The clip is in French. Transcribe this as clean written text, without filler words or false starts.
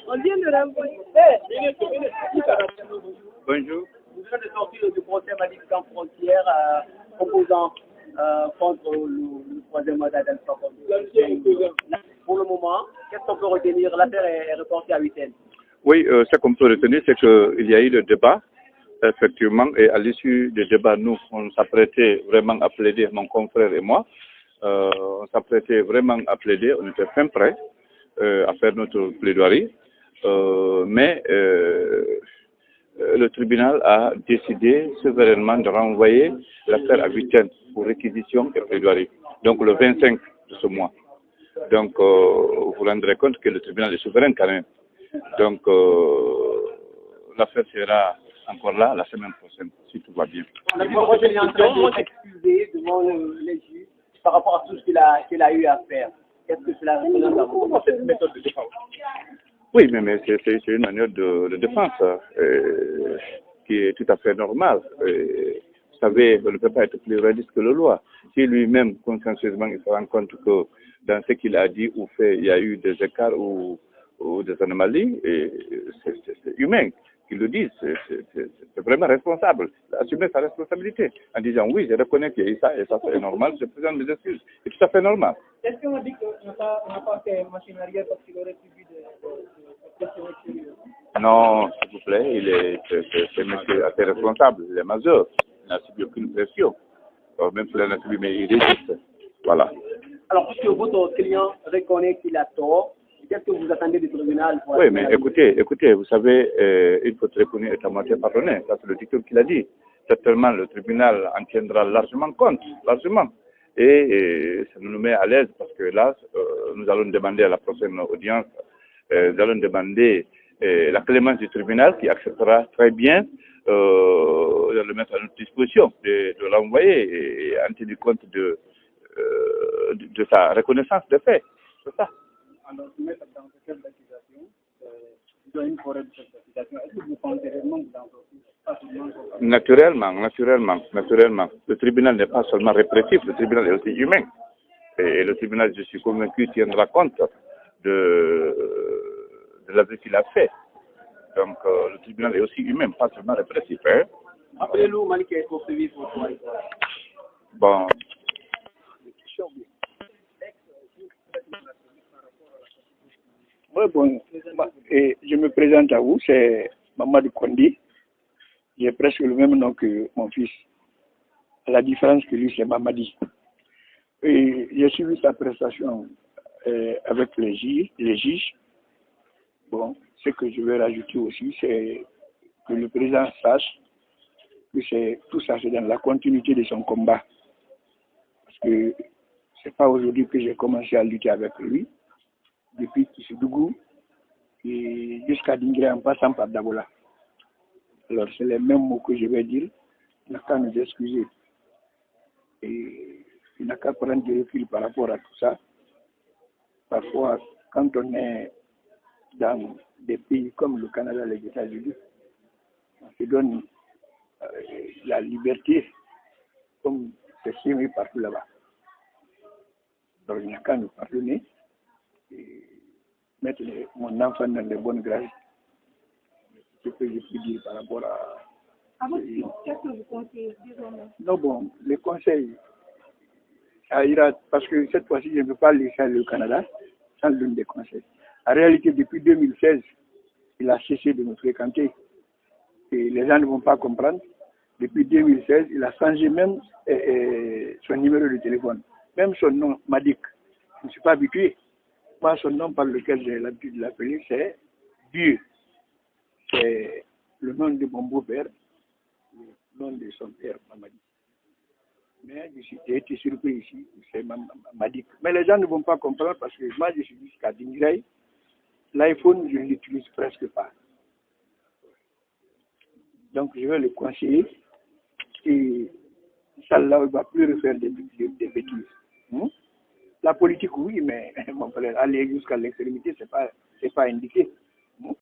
On vient de renvoyer. Bonjour. Vous venez de sortir du procès Malik sans frontières opposant contre le troisième mandat d'Alpha Condé. Pour le moment, qu'est-ce qu'on peut retenir? L'affaire est reportée à 8 ans. Oui, ce qu'on peut retenir, c'est qu'il y a eu le débat, effectivement, et à l'issue du débat, nous, on s'apprêtait vraiment à plaider, mon confrère et moi, on s'apprêtait vraiment à plaider, on était fin prêts à faire notre plaidoirie, mais le tribunal a décidé souverainement de renvoyer l'affaire à Vitenne pour réquisition et plaidoirie, donc le 25 de ce mois. Donc, vous vous rendrez compte que le tribunal est souverain quand même. Donc, l'affaire sera encore là la semaine prochaine, si tout va bien. On a vu que est en train de s'excuser devant les juges par rapport à tout ce qu'il a eu à faire. Qu'est-ce que cela représente à vous? Cette méthode de défense? Oui, mais c'est une manière de défense qui est tout à fait normale. Vous savez, on ne peut pas être plus réaliste que la loi. Si lui-même, consciencieusement, il se rend compte que dans ce qu'il a dit ou fait, il y a eu des écarts ou des anomalies, et c'est humain qu'ils le disent. C'est vraiment responsable. Assumer sa responsabilité en disant oui, je reconnais qu'il y a eu ça et ça c'est normal, je présente mes excuses. C'est tout à fait normal. Est-ce qu'on a dit qu'on n'a pas fait machine arrière parce qu'il aurait suivi de questions extérieures? Non, s'il vous plaît, c'est monsieur assez responsable, il est majeur, il n'a subi aucune pression. Même s'il en a subi, mais il résiste. Voilà. Alors, puisque votre client reconnaît qu'il a tort, qu'est-ce que vous attendez du tribunal? Oui, mais écoutez, vous savez, il faut reconnaître est à moitié pardonné. Ça, c'est le dicton qu'il a dit. Certainement, le tribunal en tiendra largement compte, largement. Et ça nous met à l'aise parce que là, nous allons demander à la prochaine audience, nous allons demander la clémence du tribunal qui acceptera très bien de le mettre à notre disposition, de l'envoyer et en tenir compte de sa reconnaissance de fait. C'est ça. Alors, mettre dans ce chef d'accusation, vous avez une forêt de chef d'accusation. Est-ce que vous pensez réellement que dans Naturellement. Le tribunal n'est pas seulement répressif, le tribunal est aussi humain. Et le tribunal, je suis convaincu, tiendra compte de l'abus qu'il a fait. Donc, le tribunal est aussi humain, pas seulement répressif. Hein? Appelez-nous, Malik est poursuivi pour toi. Bon. Oui, bon, et je me présente à vous, c'est Mamadou Kondi. J'ai presque le même nom que mon fils. À la différence que lui, c'est Mamadi. Et j'ai suivi sa prestation avec les juges. Bon, ce que je vais rajouter aussi, c'est que le président sache que tout ça, c'est dans la continuité de son combat. Parce que c'est pas aujourd'hui que j'ai commencé à lutter avec lui. Depuis Kissoudou et jusqu'à Dingré en passant par Dabola. Alors c'est les mêmes mots que je vais dire. Il n'a qu'à nous excuser. Et il n'a qu'à prendre du recul par rapport à tout ça. Parfois, quand on est dans des pays comme le Canada et les États-Unis, on se donne la liberté comme c'est signé partout là-bas. Donc il n'a qu'à nous pardonner et mettre mon enfant dans les bonnes grâces. C'est ce que je peux dire par rapport à... Qu'est-ce que vous conseillez? Non, bon, les conseils, ça ira, parce que cette fois-ci, je ne veux pas laisser le Canada sans donner des conseils. En réalité, depuis 2016, il a cessé de nous fréquenter. Et les gens ne vont pas comprendre. Depuis 2016, il a changé même son numéro de téléphone. Même son nom, Madik. Je ne suis pas habitué. Moi, son nom par lequel j'ai l'habitude de l'appeler, c'est Dieu. C'est le nom de mon beau-père, le nom de son père, Mamadi. Mais j'ai été surpris ici, c'est Madik. Mais les gens ne vont pas comprendre parce que moi, je suis jusqu'à Dingrei. L'iPhone, je ne l'utilise presque pas. Donc, je vais le conseiller et Inch'Allah, il ne va plus refaire des bêtises. La politique, oui, mais mon frère, aller jusqu'à l'extrémité, ce n'est pas indiqué.